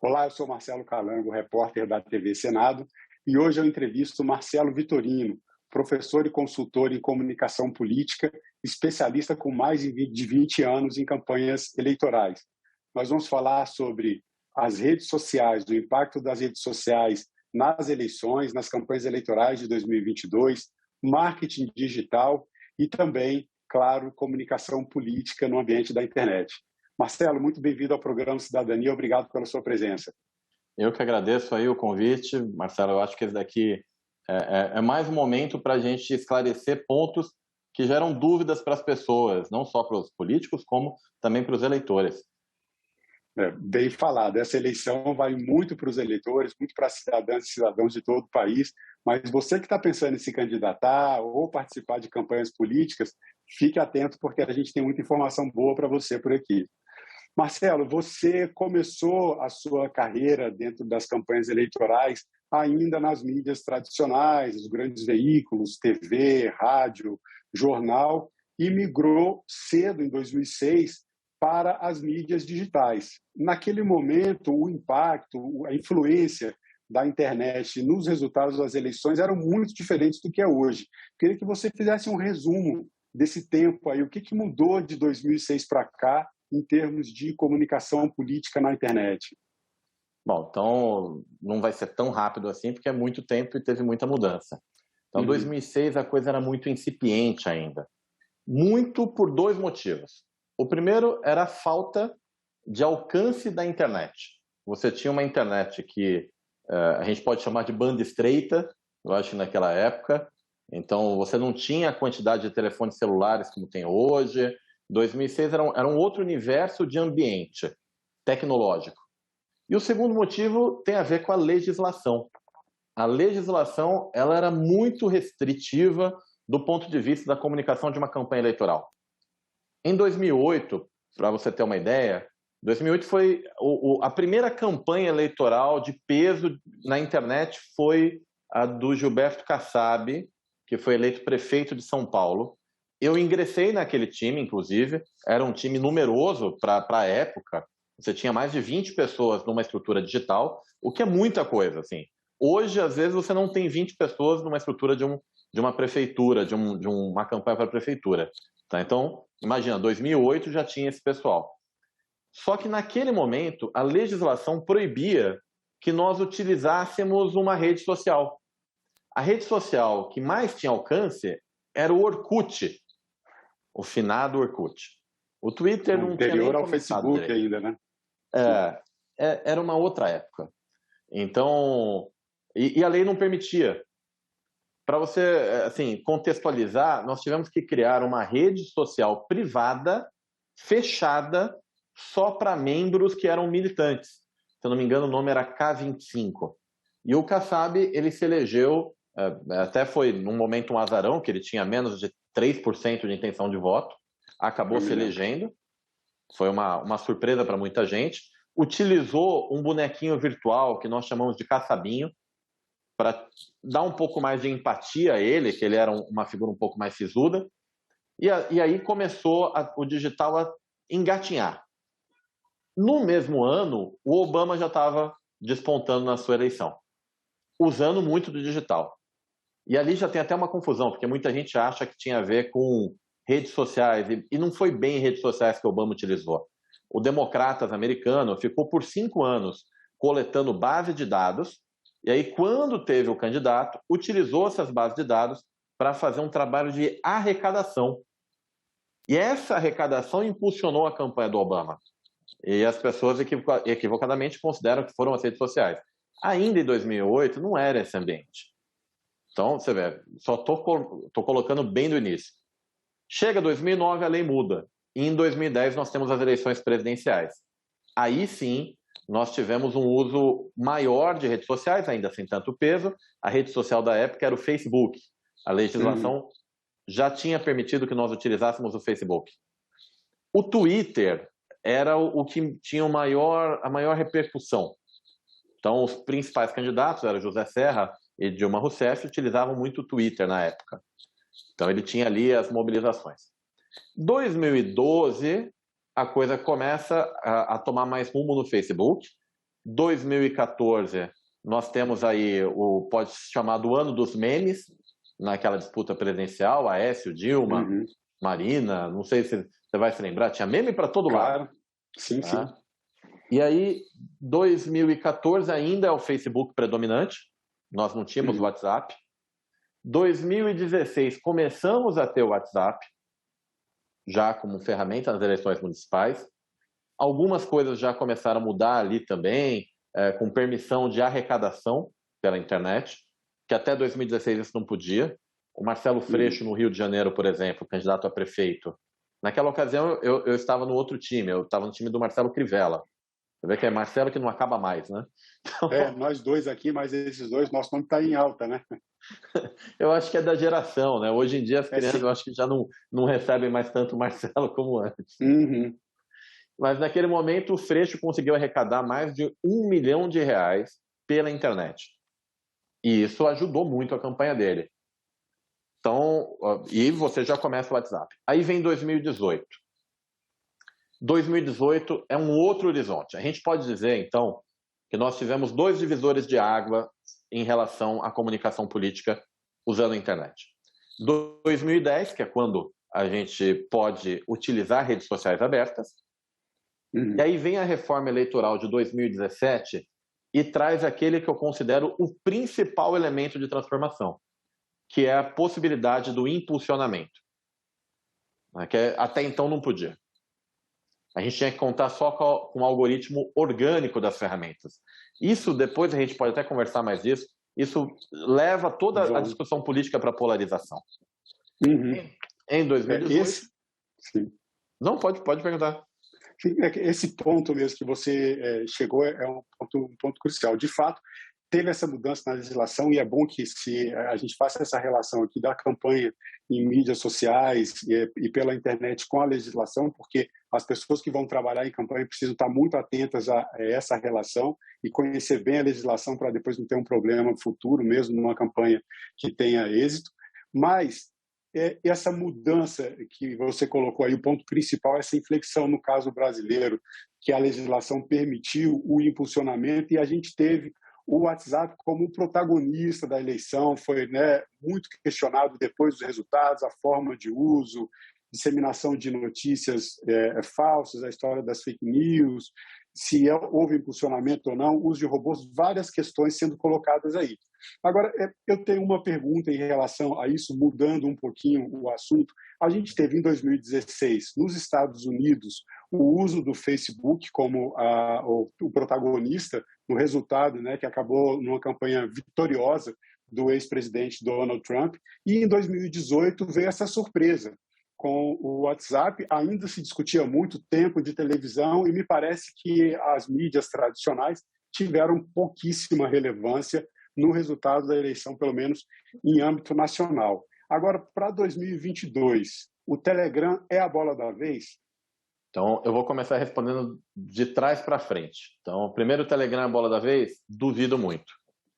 Olá, eu sou Marcelo Calango, repórter da TV Senado, e hoje eu entrevisto Marcelo Vitorino, professor e consultor em comunicação política, especialista com mais de 20 anos em campanhas eleitorais. Nós vamos falar sobre as redes sociais, o impacto das redes sociais nas eleições, nas campanhas eleitorais de 2022, marketing digital e também, claro, comunicação política no ambiente da internet. Marcelo, muito bem-vindo ao programa Cidadania, obrigado pela sua presença. Eu que agradeço aí o convite, Marcelo. Eu acho que esse daqui é mais um momento para a gente esclarecer pontos que geram dúvidas para as pessoas, não só para os políticos, como também para os eleitores. Bem falado, essa eleição vai muito para os eleitores, muito para cidadãs e cidadãos de todo o país, mas você que está pensando em se candidatar ou participar de campanhas políticas, fique atento porque a gente tem muita informação boa para você por aqui. Marcelo, você começou a sua carreira dentro das campanhas eleitorais ainda nas mídias tradicionais, os grandes veículos, TV, rádio, jornal, e migrou cedo, em 2006, para as mídias digitais. Naquele momento, o impacto, a influência da internet nos resultados das eleições eram muito diferentes do que é hoje. Queria que você fizesse um resumo desse tempo aí, o que mudou de 2006 para cá, em termos de comunicação política na internet? Bom, então não vai ser tão rápido assim, porque é muito tempo e teve muita mudança. Então, em 2006, a coisa era muito incipiente ainda. Muito por dois motivos. O primeiro era a falta de alcance da internet. Você tinha uma internet que a gente pode chamar de banda estreita, eu acho, naquela época. Então, você não tinha a quantidade de telefones celulares como tem hoje. 2006 era um outro universo de ambiente tecnológico. E o segundo motivo tem a ver com a legislação. A legislação ela era muito restritiva do ponto de vista da comunicação de uma campanha eleitoral. Em 2008, para você ter uma ideia, 2008 foi a primeira campanha eleitoral de peso na internet foi a do Gilberto Kassab, que foi eleito prefeito de São Paulo. Eu ingressei naquele time, inclusive, era um time numeroso para a época. Você tinha mais de 20 pessoas numa estrutura digital, o que é muita coisa, assim. Hoje, às vezes, você não tem 20 pessoas numa estrutura de uma prefeitura, de uma campanha para a prefeitura. Tá? Então, imagina, 2008 já tinha esse pessoal. Só que naquele momento, a legislação proibia que nós utilizássemos uma rede social. A rede social que mais tinha alcance era o Orkut, o finado Orkut. O Twitter não tinha nem anterior ao Facebook direito. ainda, né? Era uma outra época. Então, e a lei não permitia. Para você assim, contextualizar, nós tivemos que criar uma rede social privada, fechada, só para membros que eram militantes. Se eu não me engano, o nome era K25. E o Kassab, ele se elegeu, até foi num momento um azarão, que ele tinha menos de 3% de intenção de voto, acabou se elegendo, foi uma surpresa para muita gente, utilizou um bonequinho virtual que nós chamamos de Kassabinho, para dar um pouco mais de empatia a ele, que ele era uma figura um pouco mais sisuda, e aí começou o digital a engatinhar. No mesmo ano, o Obama já estava despontando na sua eleição, usando muito do digital. E ali já tem até uma confusão, porque muita gente acha que tinha a ver com redes sociais, e não foi bem redes sociais que o Obama utilizou. O Democratas americano ficou por 5 anos coletando base de dados, e aí quando teve o candidato, utilizou essas bases de dados para fazer um trabalho de arrecadação. E essa arrecadação impulsionou a campanha do Obama. E as pessoas equivocadamente consideram que foram as redes sociais. Ainda em 2008 não era esse ambiente. Então, você vê, só estou colocando bem do início. Chega 2009, a lei muda. E em 2010 nós temos as eleições presidenciais. Aí sim, nós tivemos um uso maior de redes sociais, ainda sem tanto peso. A rede social da época era o Facebook. A legislação já tinha permitido que nós utilizássemos o Facebook. O Twitter era o que tinha a maior repercussão. Então, os principais candidatos eram José Serra e Dilma Rousseff, utilizavam muito o Twitter na época. Então, ele tinha ali as mobilizações. 2012, a coisa começa a tomar mais rumo no Facebook, 2014, nós temos aí pode se chamar do ano dos memes, naquela disputa presidencial, Aécio, Dilma, Marina, não sei se você vai se lembrar, tinha meme para todo lado. Sim, sim. E aí, 2014 ainda é o Facebook predominante, nós não tínhamos o WhatsApp. 2016 começamos a ter o WhatsApp, já como ferramenta nas eleições municipais. Algumas coisas já começaram a mudar ali também, com permissão de arrecadação pela internet, que até 2016 isso não podia. O Marcelo Freixo, no Rio de Janeiro, por exemplo, candidato a prefeito, naquela ocasião eu estava no outro time, eu estava no time do Marcelo Crivella. Você vê que é Marcelo que não acaba mais, né? Então... nós dois aqui, mas esses dois, nosso nome está em alta, né? Eu acho que é da geração, né? Hoje em dia as crianças eu acho que já não recebem mais tanto Marcelo como antes. Mas naquele momento o Freixo conseguiu arrecadar mais de R$1 milhão pela internet. E isso ajudou muito a campanha dele. Então, e você já começa o WhatsApp. Aí vem 2018. 2018 é um outro horizonte. A gente pode dizer, então, que nós tivemos 2 divisores de água em relação à comunicação política usando a internet. 2010, que é quando a gente pode utilizar redes sociais abertas. E aí vem a reforma eleitoral de 2017 e traz aquele que eu considero o principal elemento de transformação, que é a possibilidade do impulsionamento, que até então não podia. A gente tinha que contar só com o algoritmo orgânico das ferramentas. Isso, depois a gente pode até conversar mais disso, isso leva toda a discussão política para a polarização. Em 2018... Sim. Não, pode perguntar. Esse ponto mesmo que você chegou é um ponto crucial. De fato, teve essa mudança na legislação e é bom que se a gente faça essa relação aqui da campanha em mídias sociais e pela internet com a legislação, porque as pessoas que vão trabalhar em campanha precisam estar muito atentas a essa relação e conhecer bem a legislação para depois não ter um problema futuro, mesmo numa campanha que tenha êxito. Mas essa mudança que você colocou aí, o ponto principal, essa inflexão no caso brasileiro, que a legislação permitiu o impulsionamento e a gente teve o WhatsApp como protagonista da eleição, foi muito questionado depois dos resultados, a forma de uso, disseminação de notícias falsas, a história das fake news, se houve impulsionamento ou não, uso de robôs, várias questões sendo colocadas aí. Agora, eu tenho uma pergunta em relação a isso, mudando um pouquinho o assunto. A gente teve em 2016, nos Estados Unidos, o uso do Facebook como o protagonista no resultado, que acabou numa campanha vitoriosa do ex-presidente Donald Trump. E em 2018 veio essa surpresa. Com o WhatsApp, ainda se discutia muito tempo de televisão e me parece que as mídias tradicionais tiveram pouquíssima relevância no resultado da eleição, pelo menos em âmbito nacional. Agora, para 2022, o Telegram é a bola da vez? Então, eu vou começar respondendo de trás para frente. Então, primeiro, o Telegram é a bola da vez? Duvido muito.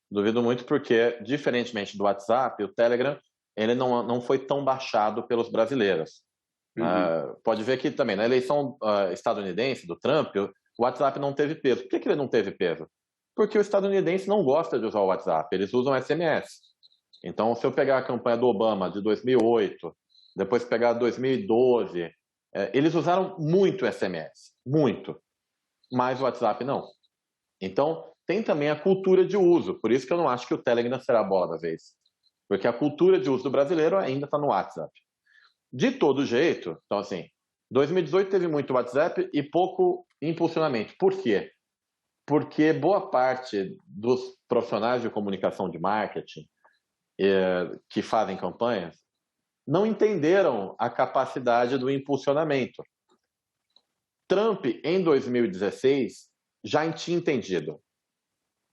Duvido muito porque, diferentemente do WhatsApp, o Telegram ele não foi tão baixado pelos brasileiros. Pode ver que também, na eleição estadunidense do Trump, o WhatsApp não teve peso. Por que ele não teve peso? Porque o estadunidense não gosta de usar o WhatsApp, eles usam SMS. Então, se eu pegar a campanha do Obama de 2008, depois pegar 2012, eles usaram muito SMS, muito, mas o WhatsApp não. Então, tem também a cultura de uso, por isso que eu não acho que o Telegram será a bola da vez. Porque a cultura de uso do brasileiro ainda está no WhatsApp. De todo jeito, então assim, 2018 teve muito WhatsApp e pouco impulsionamento. Por quê? Porque boa parte dos profissionais de comunicação de marketing que fazem campanhas não entenderam a capacidade do impulsionamento. Trump, em 2016, já tinha entendido.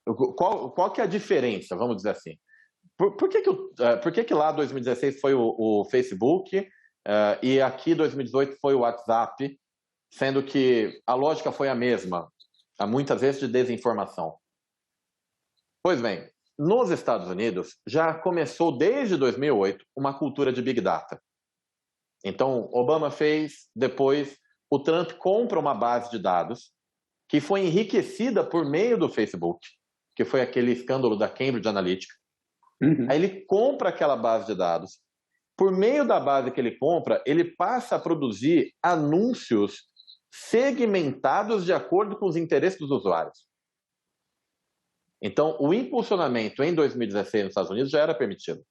Qual que é a diferença, vamos dizer assim? Por que lá 2016 foi o Facebook e aqui 2018 foi o WhatsApp, sendo que a lógica foi a mesma, muitas vezes de desinformação? Pois bem, nos Estados Unidos já começou desde 2008 uma cultura de Big Data. Então, Obama fez, depois o Trump compra uma base de dados que foi enriquecida por meio do Facebook, que foi aquele escândalo da Cambridge Analytica. Aí ele compra aquela base de dados. Por meio da base que ele compra, ele passa a produzir anúncios segmentados de acordo com os interesses dos usuários. Então, o impulsionamento em 2016 nos Estados Unidos já era permitido.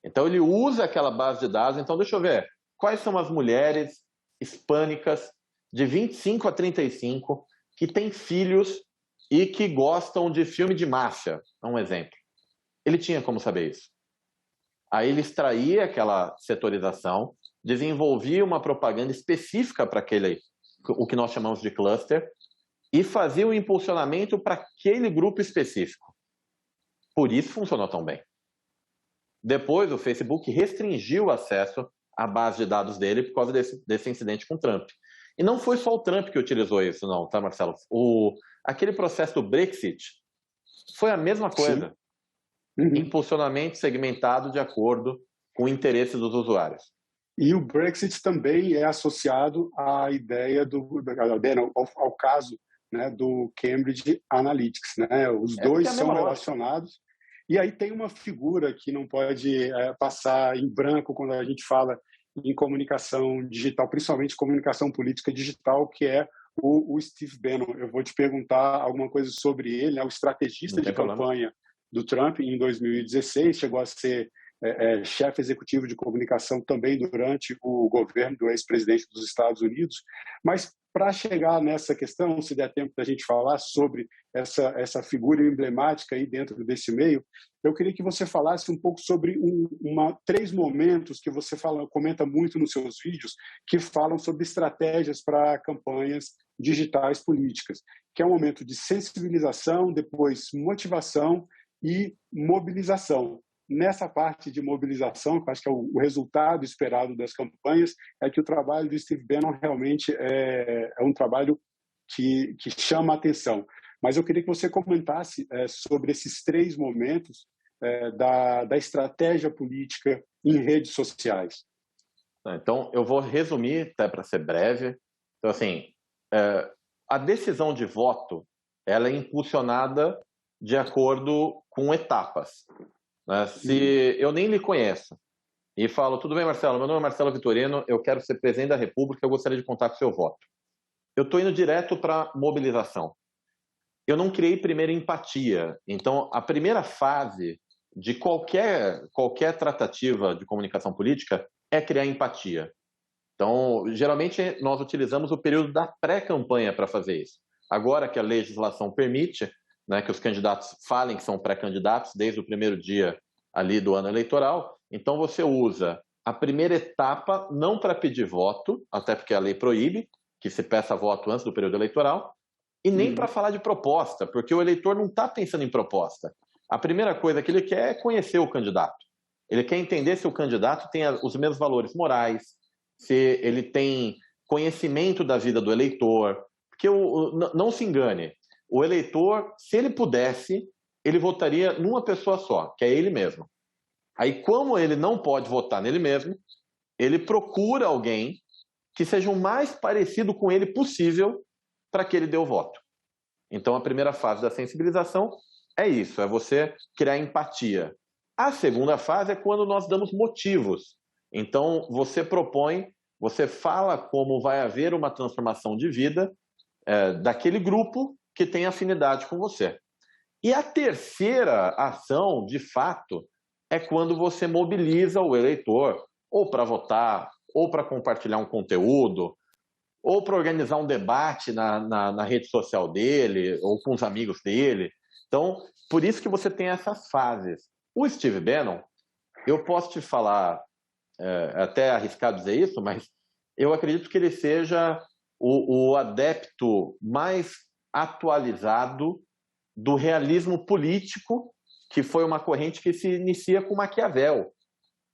Então, ele usa aquela base de dados. Então, deixa eu ver. Quais são as mulheres hispânicas de 25 a 35 que têm filhos e que gostam de filme de máfia? Um exemplo. Ele tinha como saber isso. Aí ele extraía aquela setorização, desenvolvia uma propaganda específica para aquele, o que nós chamamos de cluster, e fazia o impulsionamento para aquele grupo específico. Por isso funcionou tão bem. Depois, o Facebook restringiu o acesso à base de dados dele por causa desse incidente com o Trump. E não foi só o Trump que utilizou isso, não, tá, Marcelo? Aquele processo do Brexit foi a mesma coisa. Impulsionamento segmentado de acordo com o interesse dos usuários. E o Brexit também é associado à ideia ao caso, né, do Cambridge Analytics, né? Os dois são relacionados. E aí tem uma figura que não pode passar em branco quando a gente fala em comunicação digital, principalmente comunicação política digital, que é o Steve Bannon. Eu vou te perguntar alguma coisa sobre ele, né? O estrategista de campanha do Trump em 2016, chegou a ser chefe executivo de comunicação também durante o governo do ex-presidente dos Estados Unidos. Mas para chegar nessa questão, se der tempo da gente falar sobre essa figura emblemática aí dentro desse meio, eu queria que você falasse um pouco sobre 3 momentos que você comenta muito nos seus vídeos, que falam sobre estratégias para campanhas digitais políticas, que é um momento de sensibilização, depois motivação e mobilização. Nessa parte de mobilização, que acho que é o resultado esperado das campanhas, é que o trabalho do Steve Bannon realmente é um trabalho que chama a atenção. Mas eu queria que você comentasse sobre esses 3 momentos da estratégia política em redes sociais. Então, eu vou resumir, até para ser breve. Então, assim, a decisão de voto ela é impulsionada de acordo com etapas. Se eu nem lhe conheço e falo, tudo bem, Marcelo, meu nome é Marcelo Vitorino, eu quero ser presidente da República, eu gostaria de contar com o seu voto. Eu estou indo direto para mobilização. Eu não criei primeiro empatia. Então, a primeira fase de qualquer tratativa de comunicação política é criar empatia. Então, geralmente, nós utilizamos o período da pré-campanha para fazer isso. Agora que a legislação permite, né, que os candidatos falem que são pré-candidatos desde o primeiro dia ali do ano eleitoral. Então, você usa a primeira etapa não para pedir voto, até porque a lei proíbe que se peça voto antes do período eleitoral, e nem para falar de proposta, porque o eleitor não está pensando em proposta. A primeira coisa que ele quer é conhecer o candidato. Ele quer entender se o candidato tem os mesmos valores morais, se ele tem conhecimento da vida do eleitor. Porque não se engane, o eleitor, se ele pudesse, ele votaria numa pessoa só, que é ele mesmo. Aí, como ele não pode votar nele mesmo, ele procura alguém que seja o mais parecido com ele possível para que ele dê o voto. Então, a primeira fase da sensibilização é isso, é você criar empatia. A segunda fase é quando nós damos motivos. Então, você propõe, você fala como vai haver uma transformação de vida daquele grupo que tem afinidade com você. E a terceira ação, de fato, é quando você mobiliza o eleitor, ou para votar, ou para compartilhar um conteúdo, ou para organizar um debate na rede social dele, ou com os amigos dele. Então, por isso que você tem essas fases. O Steve Bannon, eu posso te falar, até arriscado dizer isso, mas eu acredito que ele seja o adepto mais atualizado do realismo político, que foi uma corrente que se inicia com Maquiavel,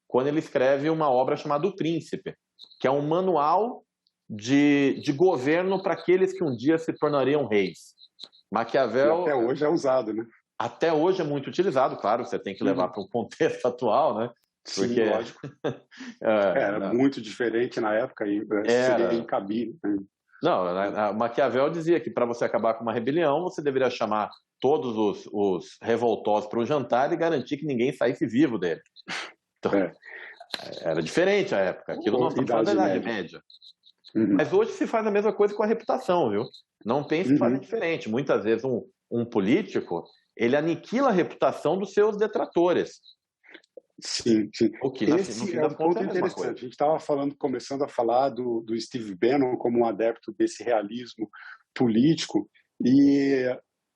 quando ele escreve uma obra chamada O Príncipe, que é um manual de governo para aqueles que um dia se tornariam reis. Maquiavel... E até hoje é usado, né? Até hoje é muito utilizado, claro, você tem que levar para o contexto atual, né? Porque... Sim, lógico. Era muito diferente na época e seria incabível. Né? Não, a Maquiavel dizia que para você acabar com uma rebelião, você deveria chamar todos os revoltosos para um jantar e garantir que ninguém saísse vivo dele. Então, era diferente a época. Aquilo nós estamos falando da Idade Média. Mas hoje se faz a mesma coisa com a reputação, viu? Não pense que faz diferente. Muitas vezes um político, ele aniquila a reputação dos seus detratores. Sim, sim. O que, esse é um ponto interessante. A gente estava começando a falar do Steve Bannon como um adepto desse realismo político e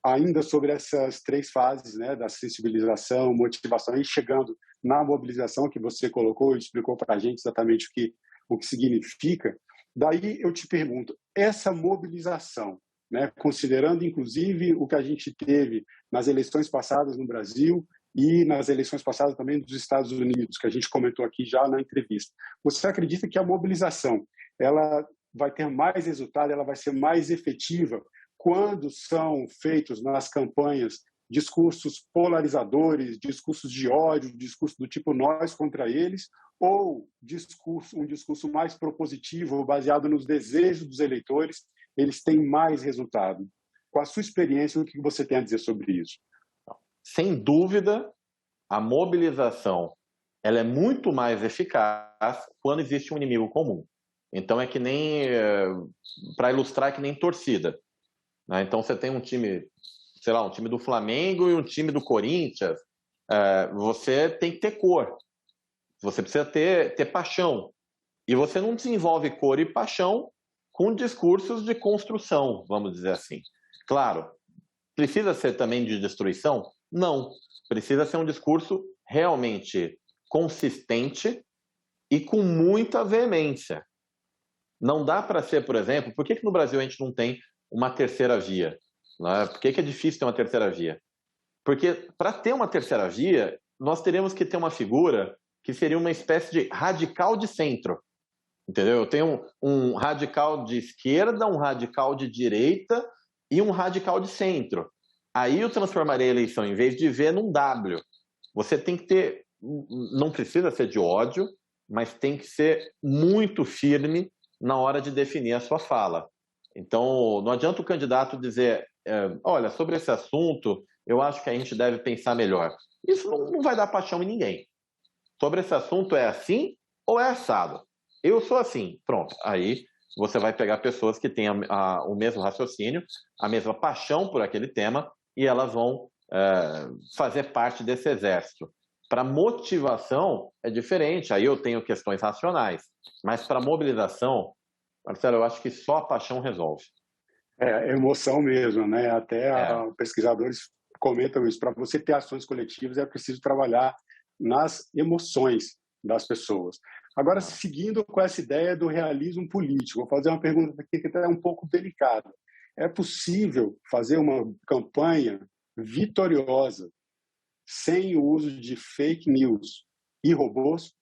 ainda sobre essas 3 fases, né, da sensibilização, motivação e chegando na mobilização que você colocou e explicou para a gente exatamente o que significa. Daí eu te pergunto, essa mobilização, né, considerando inclusive o que a gente teve nas eleições passadas no Brasil e nas eleições passadas também dos Estados Unidos, que a gente comentou aqui já na entrevista. Você acredita que a mobilização ela vai ter mais resultado, ela vai ser mais efetiva quando são feitos nas campanhas discursos polarizadores, discursos de ódio, discursos do tipo nós contra eles, ou um discurso mais propositivo, baseado nos desejos dos eleitores, eles têm mais resultado? Com a sua experiência, o que você tem a dizer sobre isso? Sem dúvida, a mobilização ela é muito mais eficaz quando existe um inimigo comum. Então é que nem, para ilustrar, é que nem torcida. Né? Então você tem um time, sei lá, um time do Flamengo e um time do Corinthians, você tem que ter cor. Você precisa ter paixão. E você não desenvolve cor e paixão com discursos de construção, vamos dizer assim. Claro, precisa ser também de destruição? Não. Precisa ser um discurso realmente consistente e com muita veemência. Não dá para ser, por exemplo, por que no Brasil a gente não tem uma terceira via? Né? Por que é difícil ter uma terceira via? Porque para ter uma terceira via, nós teríamos que ter uma figura que seria uma espécie de radical de centro. Entendeu? Eu tenho um radical de esquerda, um radical de direita e um radical de centro. Aí eu transformarei a eleição, em vez de V, num W. Você tem que ter, não precisa ser de ódio, mas tem que ser muito firme na hora de definir a sua fala. Então, não adianta o candidato dizer, olha, sobre esse assunto, eu acho que a gente deve pensar melhor. Isso não vai dar paixão em ninguém. Sobre esse assunto é assim ou é assado? Eu sou assim, pronto. Aí você vai pegar pessoas que têm o mesmo raciocínio, a mesma paixão por aquele tema, e elas vão fazer parte desse exército. Para motivação é diferente, aí eu tenho questões racionais, mas para mobilização, Marcelo, eu acho que só a paixão resolve. É emoção mesmo, né? Até pesquisadores comentam isso. Para você ter ações coletivas é preciso trabalhar nas emoções das pessoas. Agora, seguindo com essa ideia do realismo político, vou fazer uma pergunta aqui que é um pouco delicada. É possível fazer uma campanha vitoriosa sem o uso de fake news e robôs?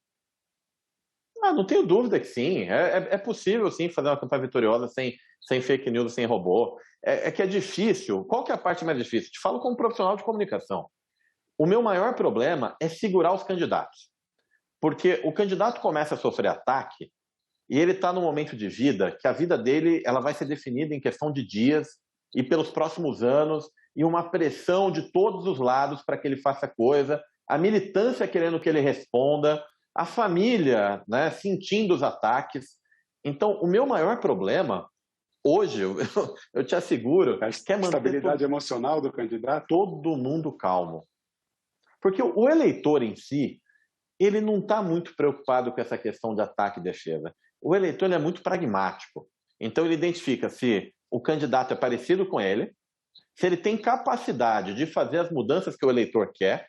Não tenho dúvida que sim. É possível, sim, fazer uma campanha vitoriosa sem fake news, sem robô. É que é difícil. Qual que é a parte mais difícil? Te falo como profissional de comunicação. O meu maior problema é segurar os candidatos. Porque o candidato começa a sofrer ataque e ele está num momento de vida que a vida dele ela vai ser definida em questão de dias e pelos próximos anos e uma pressão de todos os lados para que ele faça coisa, a militância querendo que ele responda, a família, né, sentindo os ataques. Então, o meu maior problema, hoje, eu te asseguro, que é manter a estabilidade emocional do candidato. Todo mundo calmo. Porque o eleitor em si, ele não está muito preocupado com essa questão de ataque e defesa. O eleitor ele é muito pragmático. Então, ele identifica se o candidato é parecido com ele, se ele tem capacidade de fazer as mudanças que o eleitor quer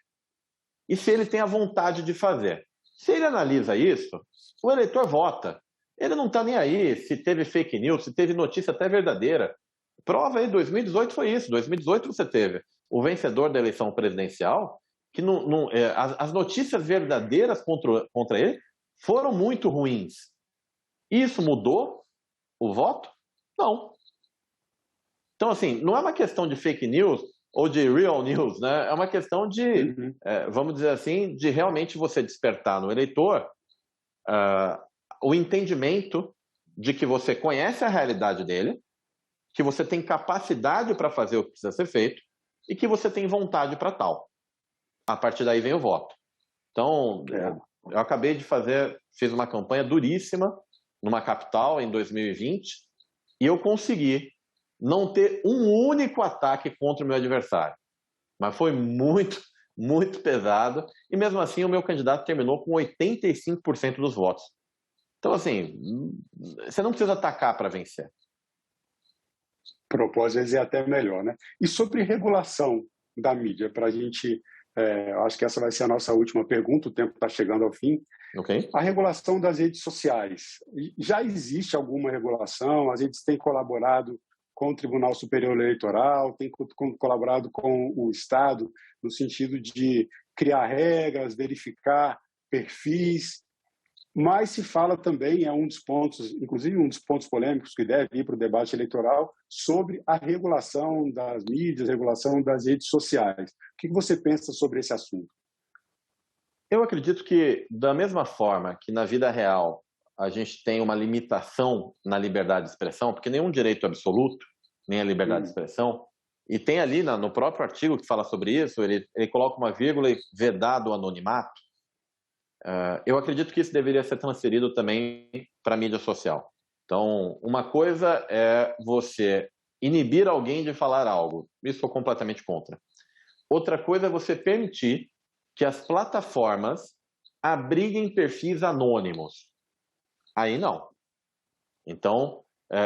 e se ele tem a vontade de fazer. Se ele analisa isso, o eleitor vota. Ele não está nem aí se teve fake news, se teve notícia até verdadeira. Prova aí, 2018 foi isso. 2018 você teve o vencedor da eleição presidencial, que as notícias verdadeiras contra ele foram muito ruins. Isso mudou o voto? Não. Então, assim, não é uma questão de fake news ou de real news, né? É uma questão de, vamos dizer assim, de realmente você despertar no eleitor o entendimento de que você conhece a realidade dele, que você tem capacidade para fazer o que precisa ser feito e que você tem vontade para tal. A partir daí vem o voto. Então, eu acabei de fiz uma campanha duríssima numa capital em 2020 e eu consegui não ter um único ataque contra o meu adversário. Mas foi muito, muito pesado e mesmo assim o meu candidato terminou com 85% dos votos. Então, assim, você não precisa atacar para vencer. Propósito é até melhor, né? E sobre regulação da mídia, para a gente, acho que essa vai ser a nossa última pergunta, o tempo está chegando ao fim. Okay. A regulação das redes sociais. Já existe alguma regulação? As redes têm colaborado com o Tribunal Superior Eleitoral, têm colaborado com o Estado, no sentido de criar regras, verificar perfis, mas se fala também, é um dos pontos, inclusive um dos pontos polêmicos que deve ir para o debate eleitoral, sobre a regulação das mídias, regulação das redes sociais. O que você pensa sobre esse assunto? Eu acredito que, da mesma forma que na vida real a gente tem uma limitação na liberdade de expressão, porque nenhum direito é absoluto, nem a liberdade de expressão, e tem ali no próprio artigo que fala sobre isso, ele coloca uma vírgula e vedado o anonimato. Eu acredito que isso deveria ser transferido também para a mídia social. Então, uma coisa é você inibir alguém de falar algo. Isso sou completamente contra. Outra coisa é você permitir que as plataformas abriguem perfis anônimos. Aí não. Então,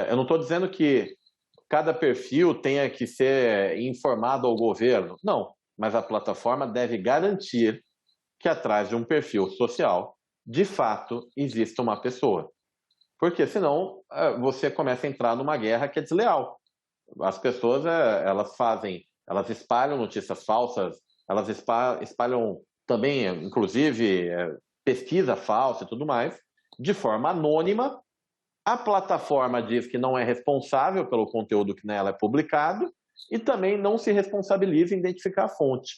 eu não estou dizendo que cada perfil tenha que ser informado ao governo. Não, mas a plataforma deve garantir que atrás de um perfil social, de fato, exista uma pessoa. Porque senão você começa a entrar numa guerra que é desleal. As pessoas, elas espalham notícias falsas, elas espalham também, inclusive, pesquisa falsa e tudo mais, de forma anônima. A plataforma diz que não é responsável pelo conteúdo que nela é publicado e também não se responsabiliza em identificar a fonte.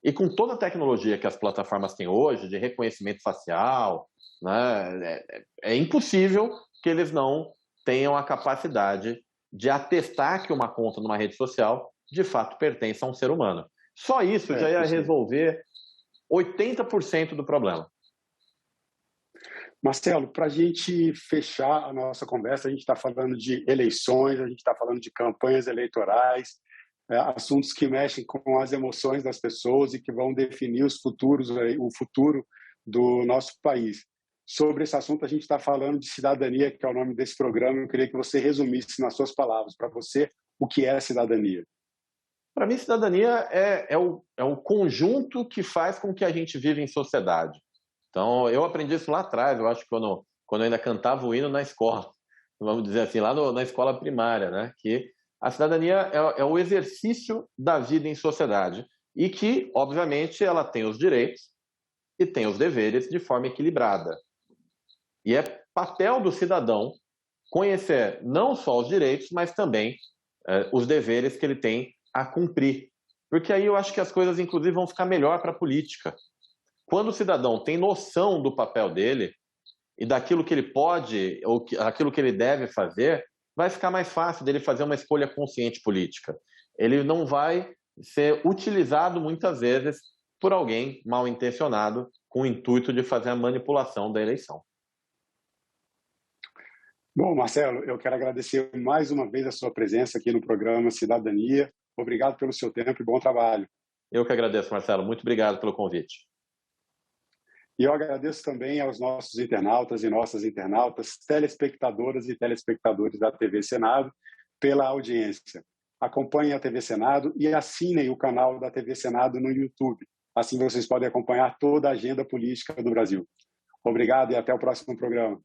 E com toda a tecnologia que as plataformas têm hoje, de reconhecimento facial, né, é impossível que eles não tenham a capacidade de atestar que uma conta numa rede social de fato pertence a um ser humano. Só isso já ia resolver 80% do problema. Marcelo, para a gente fechar a nossa conversa, a gente está falando de eleições, a gente está falando de campanhas eleitorais, assuntos que mexem com as emoções das pessoas e que vão definir o futuro do nosso país. Sobre esse assunto, a gente está falando de cidadania, que é o nome desse programa. Eu queria que você resumisse nas suas palavras, para você, o que é cidadania. Para mim, cidadania é o conjunto que faz com que a gente vive em sociedade. Então, eu aprendi isso lá atrás, eu acho que quando eu ainda cantava o hino na escola, vamos dizer assim, lá na escola primária, né? Que a cidadania é o exercício da vida em sociedade e que, obviamente, ela tem os direitos e tem os deveres de forma equilibrada. E é papel do cidadão conhecer não só os direitos, mas também os deveres que ele tem a cumprir. Porque aí eu acho que as coisas, inclusive, vão ficar melhor para a política. Quando o cidadão tem noção do papel dele e daquilo que ele pode ou aquilo que ele deve fazer, vai ficar mais fácil dele fazer uma escolha consciente política. Ele não vai ser utilizado muitas vezes por alguém mal intencionado com o intuito de fazer a manipulação da eleição. Bom, Marcelo, eu quero agradecer mais uma vez a sua presença aqui no programa Cidadania. Obrigado pelo seu tempo e bom trabalho. Eu que agradeço, Marcelo. Muito obrigado pelo convite. E eu agradeço também aos nossos internautas e nossas internautas, telespectadoras e telespectadores da TV Senado, pela audiência. Acompanhem a TV Senado e assinem o canal da TV Senado no YouTube. Assim vocês podem acompanhar toda a agenda política do Brasil. Obrigado e até o próximo programa.